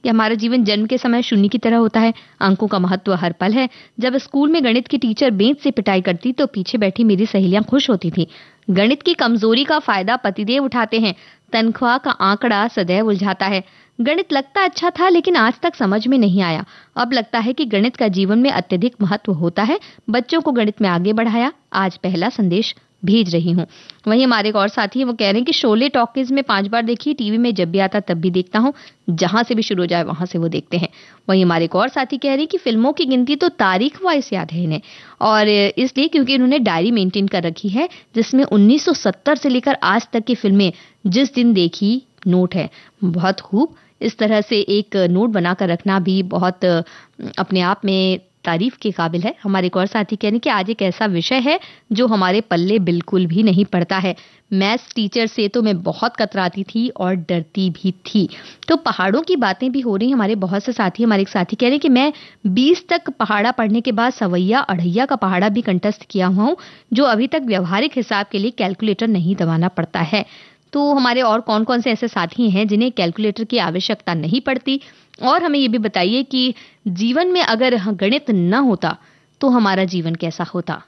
हमारा जीवन जन्म के समय शून्य की तरह होता है, अंकों का महत्व हर पल है। जब स्कूल में गणित की टीचर बेंच से पिटाई करती तो पीछे बैठी मेरी सहेलियां खुश होती थी। गणित की कमजोरी का फायदा पतिदेव उठाते हैं, तनख्वाह का आंकड़ा सदैव उलझाता है। गणित लगता अच्छा था, लेकिन आज तक समझ में नहीं आया। अब लगता है कि गणित का जीवन में अत्यधिक महत्व होता है। बच्चों को गणित में आगे बढ़ाया, आज पहला संदेश भेज रही हूँ। वहीं हमारे एक और साथी हैं, वो कह रहे हैं कि शोले टॉकीज में 5 बार देखी, टीवी में जब भी आता तब भी देखता हूँ, जहां से भी शुरू हो जाए वहां से वो देखते हैं। वहीं हमारे एक और साथी कह रहे हैं कि फिल्मों की गिनती तो तारीख वाइज याद है इन्हें, और इसलिए क्योंकि इन्होंने डायरी मेंटेन कर रखी है जिसमें 1970 से लेकर आज तक की फिल्में जिस दिन देखी नोट है। बहुत खूब, इस तरह से एक नोट बनाकर रखना भी बहुत अपने आप में तारीफ के काबिल है। हमारे एक और साथी कह रहे हैं कि आज एक ऐसा विषय है जो हमारे पल्ले बिल्कुल भी नहीं पड़ता है। मैथ्स टीचर से तो मैं बहुत कतराती थी और डरती भी थी। तो पहाड़ों की बातें भी हो रही हैं हमारे बहुत से साथी। हमारे एक साथी कह रहे हैं कि मैं 20 तक पहाड़ा पढ़ने के बाद सवैया अढ़ैया का पहाड़ा भी कंठस्थ किया हुआ हूँ, जो अभी तक व्यवहारिक हिसाब के लिए कैलकुलेटर नहीं दबाना पड़ता है। तो हमारे और कौन कौन से ऐसे साथी हैं जिन्हें कैलकुलेटर की आवश्यकता नहीं पड़ती? और हमें ये भी बताइए कि जीवन में अगर गणित न होता तो हमारा जीवन कैसा होता?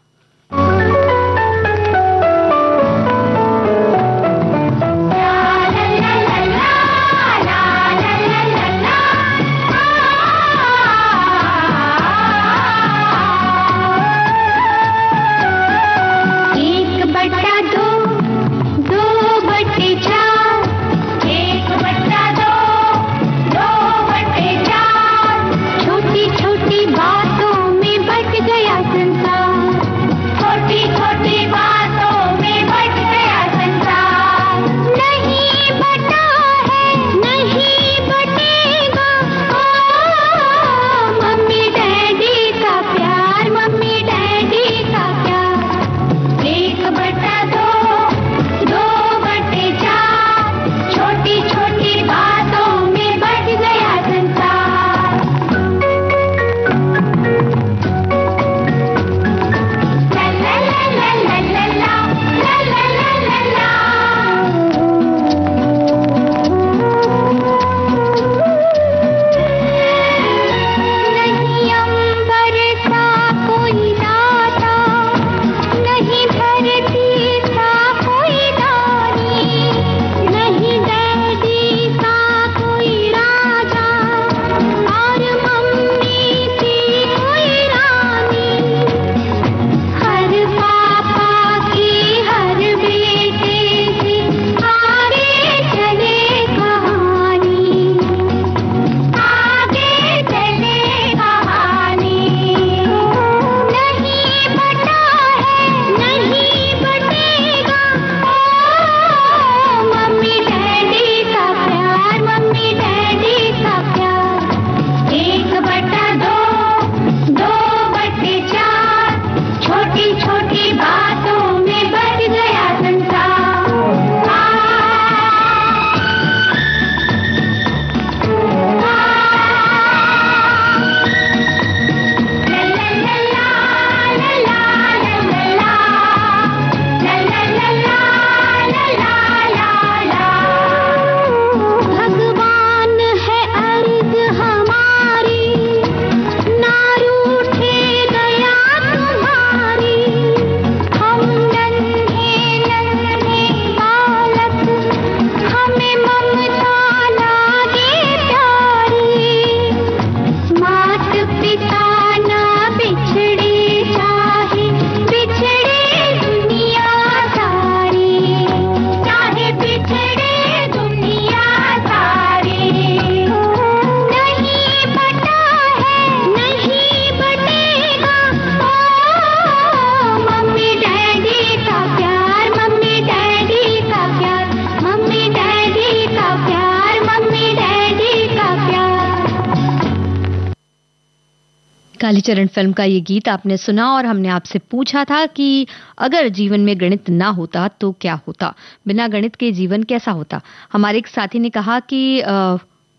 कालीचरण फिल्म का ये गीत आपने सुना और हमने आपसे पूछा था कि अगर जीवन में गणित ना होता तो क्या होता, बिना गणित के जीवन कैसा होता। हमारे एक साथी ने कहा कि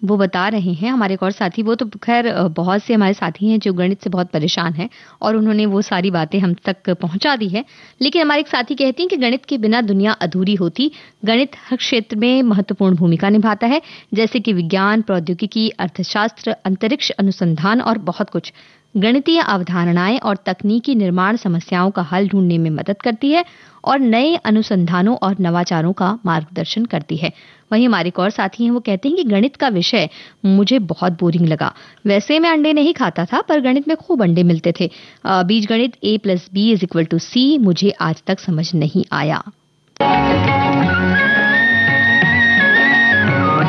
वो बता रहे हैं, हमारे एक और साथी, वो तो खैर बहुत से हमारे साथी हैं जो गणित से बहुत परेशान हैं और उन्होंने वो सारी बातें हम तक पहुंचा दी है। लेकिन हमारे एक साथी कहती हैं कि गणित के बिना दुनिया अधूरी होती। गणित हर क्षेत्र में महत्वपूर्ण भूमिका निभाता है, जैसे कि विज्ञान, प्रौद्योगिकी, अर्थशास्त्र, अंतरिक्ष अनुसंधान और बहुत कुछ। गणितीय अवधारणाएं और तकनीकी निर्माण समस्याओं का हल ढूंढने में मदद करती है और नए अनुसंधानों और नवाचारों का मार्गदर्शन करती है। वहीं हमारे एक और साथी हैं, वो कहते हैं कि गणित का विषय मुझे बहुत बोरिंग लगा। वैसे मैं अंडे नहीं खाता था, पर गणित में खूब अंडे मिलते थे। बीजगणित A+B=C मुझे आज तक समझ नहीं आया।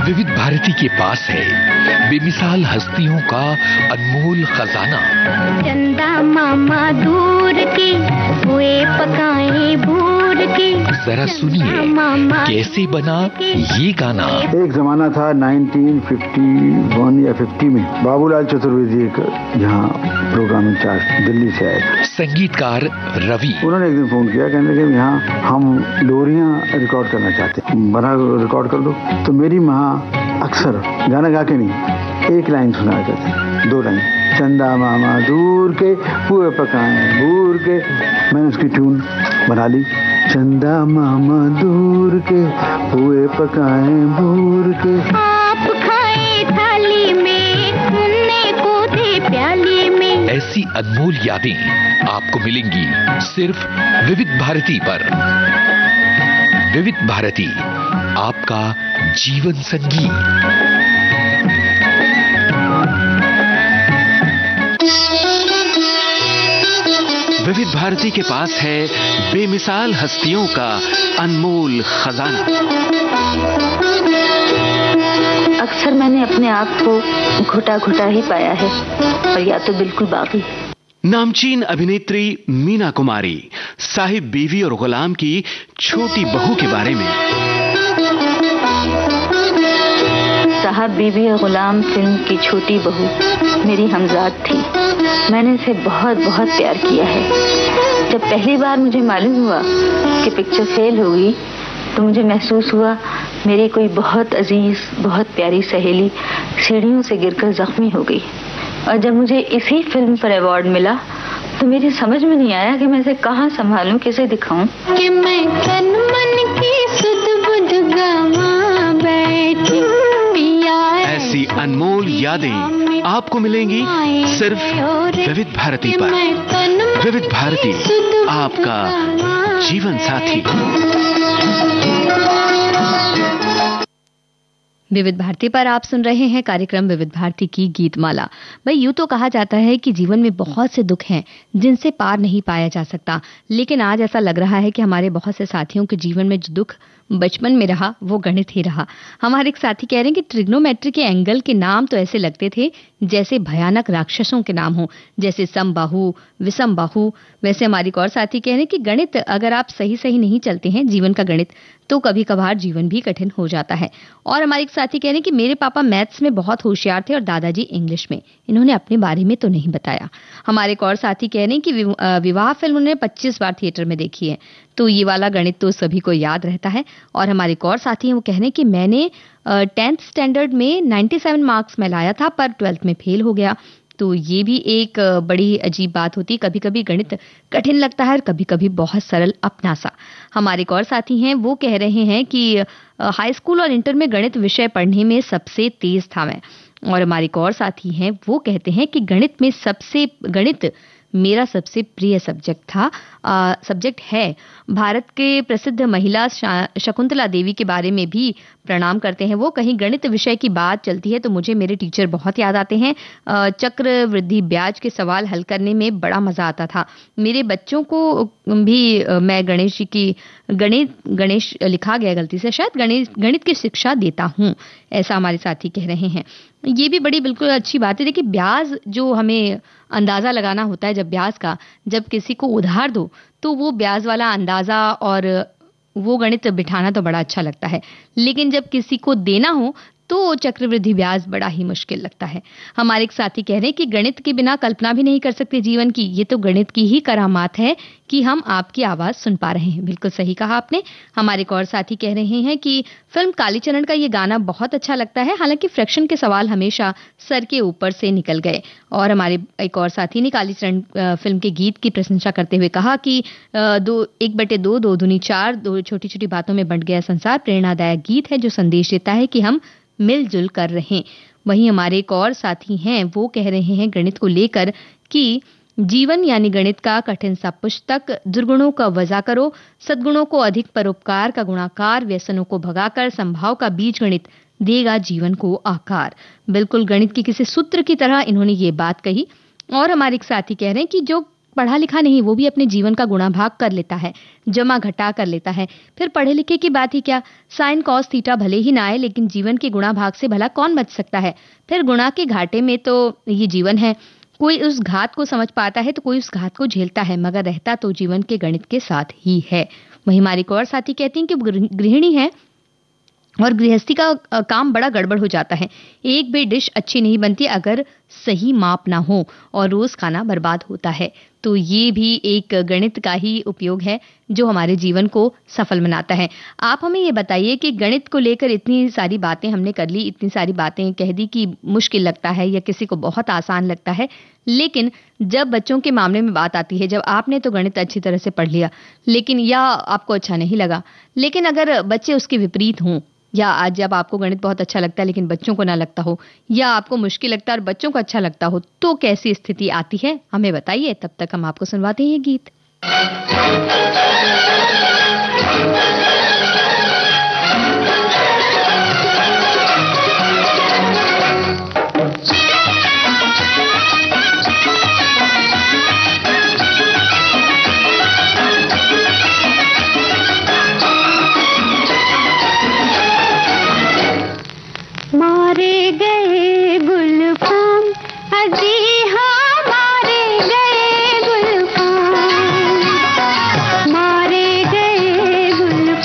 विविध भारती के पास है बेमिसाल हस्तियों का अनमोल खजाना। चंदा मामा दूर के हुए पकाए भूर के। जरा सुनिए कैसे बना ये गाना। एक जमाना था 1951 या 50 में, बाबूलाल चतुर्वेदी एक यहाँ प्रोग्राम इंचार्ज दिल्ली से आए। संगीतकार रवि, उन्होंने एक दिन फोन किया, कहने लगे यहाँ हम लोरियां रिकॉर्ड करना चाहते हैं, बना रिकॉर्ड कर दो। तो मेरी माँ अक्सर गाना गा के नहीं, एक लाइन सुना करते, 2 लाइन, चंदा मामा दूर के पुए पकाए भूर के। मैंने उसकी ट्यून बना ली, चंदा मामा दूर के पुए पकाए भूर के। आप खाए थाली में, मुन्ने को दे प्याली में। ऐसी अनमोल यादें आपको मिलेंगी सिर्फ विविध भारती पर। विविध भारती, आपका जीवन संगीत। विविध भारती के पास है बेमिसाल हस्तियों का अनमोल खजाना। अक्सर मैंने अपने आप को घुटा घुटा ही पाया है, और या तो बिल्कुल बागी। नामचीन अभिनेत्री मीना कुमारी साहिब बीवी और गुलाम की छोटी बहू के बारे में। साहब बीवी और गुलाम फिल्म की छोटी बहू मेरी हमजाद थी। मैंने इसे बहुत बहुत प्यार किया है। जब पहली बार मुझे मालूम हुआ कि पिक्चर फेल होगी, तो मुझे महसूस हुआ मेरी कोई बहुत अजीज, बहुत प्यारी सहेली सीढ़ियों से गिरकर जख्मी हो गई। और जब मुझे इसी फिल्म पर अवार्ड मिला, तो मेरी समझ में नहीं आया कि मैं इसे कहाँ संभालूं, किसे दिखाऊं। कि मैं तन मन की सुध बुध गवा बैठी पिया। ऐसी अनमोल यादें आपको मिलेंगी सिर्फ विविध भारती पर। विविध भारती, आपका जीवन साथी। विविध भारती पर आप सुन रहे हैं कार्यक्रम विविध भारती की गीतमाला। भाई, यूं तो कहा जाता है कि जीवन में बहुत से दुख हैं जिनसे पार नहीं पाया जा सकता, लेकिन आज ऐसा लग रहा है कि हमारे बहुत से साथियों के जीवन में जो दुख बचपन में रहा वो गणित ही रहा। हमारे एक साथी कह रहे हैं कि ट्रिग्नोमेट्री के एंगल के नाम तो ऐसे लगते थे जैसे भयानक राक्षसों के नाम हो, जैसे समबाहु, विषमबाहु। वैसे हमारी एक और साथी कह रहे हैं कि गणित अगर आप सही नहीं चलते हैं, जीवन का गणित, तो कभी कभार जीवन भी कठिन हो जाता है। और हमारे एक साथी कह रहे हैं कि मेरे पापा मैथ्स में बहुत होशियार थे और दादाजी इंग्लिश में। इन्होंने अपने बारे में तो नहीं बताया। हमारे एक और साथी कह रहे हैं कि विवाह फिल्म उन्होंने 25 बार थिएटर में देखी है, तो ये वाला गणित तो सभी को याद रहता है। और हमारे एक और साथी हैं, वो कह रहे हैं कि मैंने 10th स्टैंडर्ड में 97 मार्क्स में लाया था, पर 12th में फेल हो गया। तो ये भी एक बड़ी अजीब बात होती है। कभी कभी गणित कठिन लगता है और कभी कभी बहुत सरल अपना सा। हमारे एक और साथी हैं, वो कह रहे हैं कि हाई स्कूल और इंटर में गणित विषय पढ़ने में सबसे तेज था मैं। और हमारे एक और साथी हैं, वो कहते हैं कि गणित मेरा सबसे प्रिय सब्जेक्ट है। भारत के प्रसिद्ध महिला शकुंतला देवी के बारे में भी प्रणाम करते हैं। वो कहीं गणित विषय की बात चलती है तो मुझे मेरे टीचर बहुत याद आते हैं। चक्रवृद्धि ब्याज के सवाल हल करने में बड़ा मजा आता था। मेरे बच्चों को भी मैं गणेश लिखा गया गलती से, शायद गणित की शिक्षा देता हूँ, ऐसा हमारे साथी कह रहे हैं। ये भी बड़ी बिल्कुल अच्छी बात है। देखिए, ब्याज जो हमें अंदाजा लगाना होता है, जब किसी को उधार दो तो वो ब्याज वाला अंदाजा और वो गणित बिठाना तो बड़ा अच्छा लगता है, लेकिन जब किसी को देना हो तो चक्रवृद्धि ब्याज बड़ा ही मुश्किल लगता है। हमारे एक साथी कह रहे हैं कि गणित के बिना कल्पना भी नहीं कर सकते जीवन की। ये तो गणित की ही करामात है कि हम आपकी आवाज सुन पा रहे हैं। बिल्कुल सही कहा आपने। हमारे एक और साथी कह रहे हैं कि फिल्म कालीचरण का ये गाना बहुत अच्छा लगता है, हालांकि फ्रैक्शन के सवाल हमेशा सर के ऊपर से निकल गए। और हमारे एक और साथी ने कालीचरण फिल्म के गीत की प्रशंसा करते हुए कहा कि 1/2, 2 दूनी 4, 2 छोटी छोटी बातों में बंट गया संसार प्रेरणादायक गीत है जो संदेश देता है कि हम मिलजुल कर रहें। वहीं हमारे एक और साथी हैं, वो कह रहे हैं गणित को लेकर कि जीवन यानी गणित का कठिन सा पुस्तक, दुर्गुणों का वजा करो, सद्गुणों को अधिक, परोपकार का गुणाकार, व्यसनों को भगाकर संभाव का बीज गणित देगा जीवन को आकार। बिल्कुल गणित के किसी सूत्र की तरह इन्होंने ये बात कही। और हमारे एक साथी कह रहे हैं कि जो पढ़ा लिखा नहीं वो भी अपने जीवन का गुणा भाग कर लेता है, जमा घटा कर लेता है। फिर पढ़े लिखे की बात ही क्या, साइन कॉस थीटा भले ही ना आए लेकिन जीवन के गुणा भाग से भला कौन बच सकता है। फिर गुणा के घाटे में तो ये जीवन है। कोई उस घात को समझ पाता है तो कोई उस घात को झेलता है, मगर रहता तो जीवन के गणित के साथ ही है। वहीं हमारी एक और साथी कहती हैं कि गृहिणी है और गृहस्थी का काम बड़ा गड़बड़ हो जाता है। एक भी डिश अच्छी नहीं बनती अगर सही माप ना हो और रोज खाना बर्बाद होता है। तो ये भी एक गणित का ही उपयोग है जो हमारे जीवन को सफल बनाता है। आप हमें ये बताइए कि गणित को लेकर इतनी सारी बातें हमने कर ली, इतनी सारी बातें कह दी कि मुश्किल लगता है या किसी को बहुत आसान लगता है, लेकिन जब बच्चों के मामले में बात आती है, जब आपने तो गणित अच्छी तरह से पढ़ लिया लेकिन या आपको अच्छा नहीं लगा, लेकिन अगर बच्चे उसके विपरीत हों, या आज जब आपको गणित बहुत अच्छा लगता है लेकिन बच्चों को ना लगता हो, या आपको मुश्किल लगता है और बच्चों को अच्छा लगता हो, तो कैसी स्थिति आती है हमें बताइए। तब तक हम आपको सुनवाते हैं गीत। मारे गए गुलफाम अजी हाँ मारे गए गुलफाम, मारे गए गुलफाम।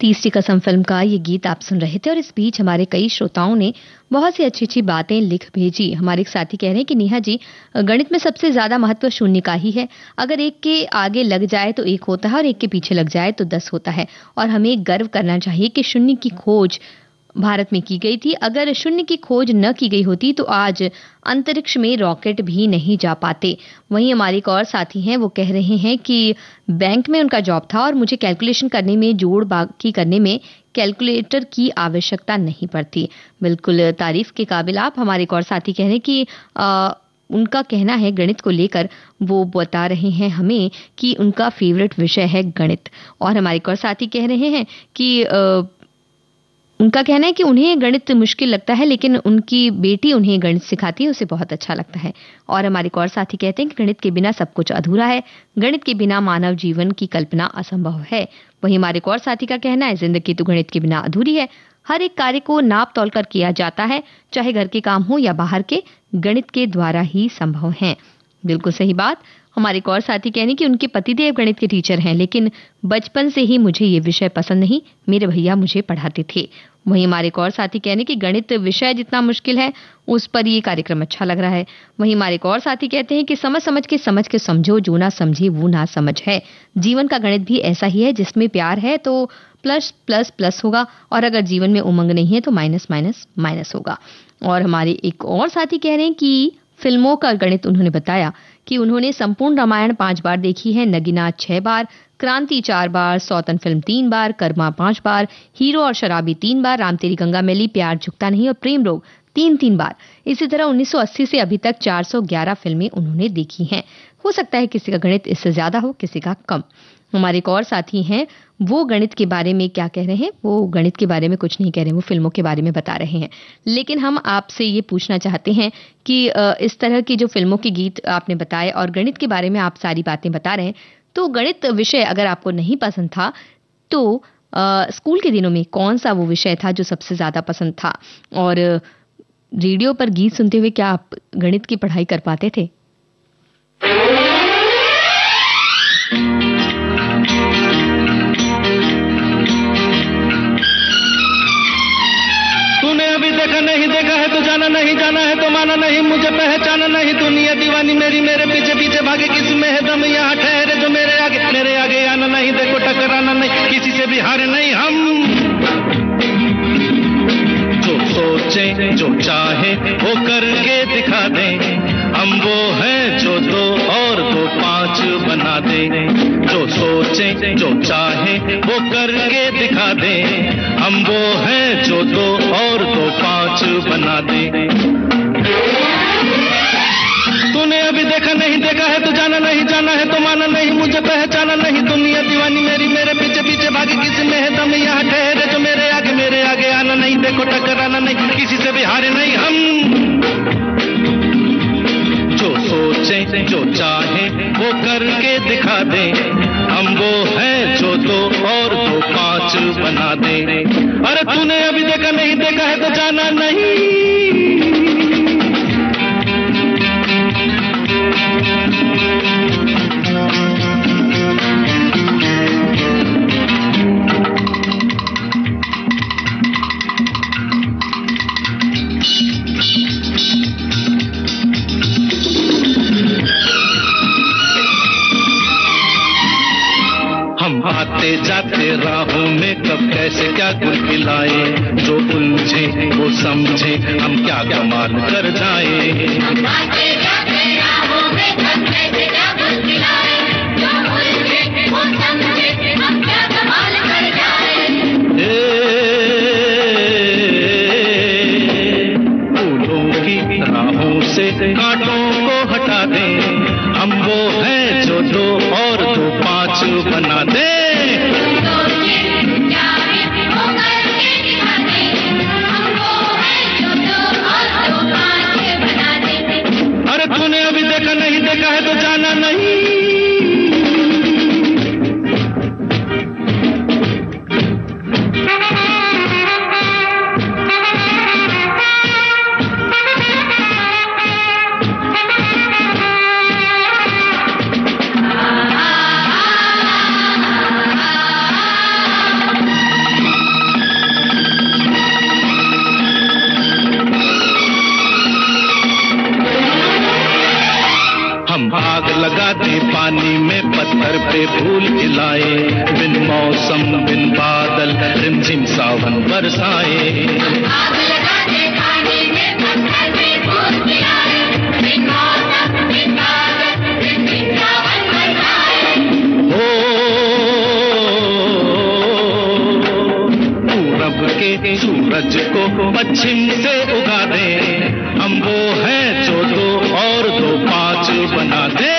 तीसरी कसम फिल्म का ये गीत आप सुन रहे थे और इस बीच हमारे कई श्रोताओं ने बहुत सी अच्छी अच्छी बातें लिख भेजी। हमारे एक साथी कह रहे हैं कि नेहा जी, गणित में सबसे ज्यादा महत्व शून्य का ही है। अगर एक के आगे लग जाए तो 1 होता है और एक के पीछे लग जाए तो 10 होता है। और हमें गर्व करना चाहिए कि शून्य की खोज भारत में की गई थी। अगर शून्य की खोज न की गई होती तो आज अंतरिक्ष में रॉकेट भी नहीं जा पाते। वहीं हमारे एक और साथी हैं, वो कह रहे हैं कि बैंक में उनका जॉब था और मुझे कैलकुलेशन करने में, जोड़ बाकी करने में कैलकुलेटर की आवश्यकता नहीं पड़ती। बिल्कुल तारीफ के काबिल आप। हमारे एक और साथी कह रहे हैं कि उनका कहना है गणित को लेकर, वो बता रहे हैं हमें कि उनका फेवरेट विषय है गणित। और हमारे एक और साथी कह रहे हैं कि उनका कहना है कि उन्हें गणित मुश्किल लगता है लेकिन उनकी बेटी उन्हें गणित सिखाती है, उसे बहुत अच्छा लगता है। और हमारे एक और साथी कहते हैं कि गणित के बिना सब कुछ अधूरा है, गणित के बिना मानव जीवन की कल्पना असंभव है। वहीं हमारे एक और साथी का कहना है जिंदगी तो गणित के बिना अधूरी है, हर एक कार्य को नाप तोल कर किया जाता है, चाहे घर के काम हो या बाहर के, गणित के द्वारा ही संभव है। बिल्कुल सही बात। हमारे एक और साथी कहने कि उनके पतिदेव गणित के टीचर हैं लेकिन बचपन से ही मुझे ये विषय पसंद नहीं, मेरे भैया मुझे पढ़ाते थे। वहीं हमारे एक और साथी कहने कि गणित विषय जितना मुश्किल है उस पर ये कार्यक्रम अच्छा लग रहा है। वहीं हमारे एक और साथी कहते हैं कि समझ के समझो, जो ना समझे वो ना समझ है। जीवन का गणित भी ऐसा ही है, जिसमें प्यार है तो प्लस प्लस प्लस होगा और अगर जीवन में उमंग नहीं है तो माइनस माइनस माइनस होगा। और हमारे एक और साथी कह रहे हैं कि फिल्मों का गणित उन्होंने बताया कि उन्होंने संपूर्ण रामायण 5 बार देखी है, नगीना 6 बार, क्रांति 4 बार, सौतन फिल्म 3 बार, कर्मा 5 बार, हीरो और शराबी 3 बार, राम तेरी गंगा मैली, प्यार झुकता नहीं और प्रेम रोग 3 बार। इसी तरह 1980 से अभी तक 411 फिल्में उन्होंने देखी हैं। हो सकता है किसी का गणित इससे ज्यादा हो, किसी का कम। हमारे एक और साथी हैं, वो गणित के बारे में क्या कह रहे हैं? वो गणित के बारे में कुछ नहीं कह रहे हैं, वो फिल्मों के बारे में बता रहे हैं। लेकिन हम आपसे ये पूछना चाहते हैं कि इस तरह की जो फिल्मों के गीत आपने बताए और गणित के बारे में आप सारी बातें बता रहे हैं, तो गणित विषय अगर आपको नहीं पसंद था तो स्कूल के दिनों में कौन सा वो विषय था जो सबसे ज्यादा पसंद था? और रेडियो पर गीत सुनते हुए क्या आप गणित की पढ़ाई कर पाते थे? तूने अभी देखा नहीं देखा है तो जाना नहीं, जाना है तो माना नहीं, मुझे पहचाना नहीं, दुनिया दीवानी मेरी, मेरे पीछे पीछे भागे, किसी में है दम यहाँ ठहरे जो मेरे आगे आना नहीं, देखो टकराना नहीं, किसी से भी हारे नहीं हम। जो सोचे जो चाहे वो करके दिखा दें, हम वो हैं जो 2 और 2 5 बना दें। जो सोचे जो चाहे वो करके दिखा दें, हम वो हैं जो 2 और 2 5 बना दें। तूने अभी देखा नहीं देखा है तो जाना नहीं, जाना है तो माना नहीं, मुझे पहचाना नहीं, दुनिया दीवानी मेरी, मेरे पीछे पीछे भागे, किसी में है दम यहाँ ठहरे जो मेरे आगे आना नहीं, देखो टकराना नहीं, किसी से भी हारे नहीं हम। जो सोचे जो चाहे वो करके दिखा दे, हम वो हैं जो 2 और 2 5 बना दे। अरे तूने अभी देखा नहीं देखा है तो जाना नहीं। हम आते जाते राहों में कब कैसे क्या गुल खिलाए, जो उलझे वो समझे हम क्या कमाल कर जाए। हम आते जाते राहों में कब कैसे क्या गुल खिलाए, जो उलझे वो समझे हम क्या कमाल कर जाए। फूलों की राहों से कांटों को हटा दें, हम वो हैं जो 2 और 2 5 बना दे। अरे तूने अभी देखा नहीं देखा है तो जाना नहीं। बातें भूल खिलाए, बिन मौसम बिन बादल रिमझिम सावन बरसाए। आग लगा दे पानी में पत्थर भी भूल खिलाए, बिन मौसम बिन बादल रिमझिम सावन बरसाए। हो पूरब के सूरज को पश्चिम से उगा दे, हम वो हैं जो दो और दो पांच बना दे।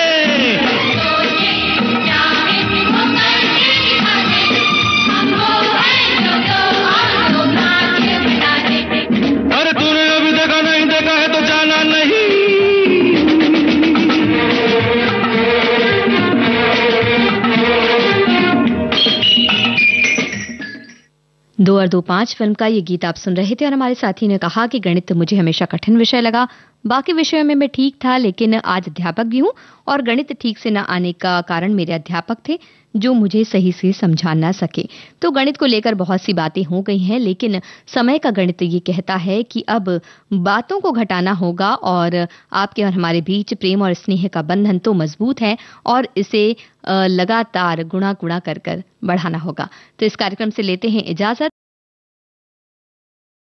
अरे तूने अभी देखा नहीं, देखा है तो जाना नहीं। 2 और 2 5 फिल्म का ये गीत आप सुन रहे थे और हमारे साथी ने कहा कि गणित मुझे हमेशा कठिन विषय लगा, बाकी विषयों में मैं ठीक था, लेकिन आज अध्यापक भी हूँ और गणित ठीक से न आने का कारण मेरे अध्यापक थे जो मुझे सही से समझा ना सके। तो गणित को लेकर बहुत सी बातें हो गई हैं, लेकिन समय का गणित ये कहता है कि अब बातों को घटाना होगा और आपके और हमारे बीच प्रेम और स्नेह का बंधन तो मजबूत है और इसे लगातार गुणा कर बढ़ाना होगा। तो इस कार्यक्रम से लेते हैं इजाजत।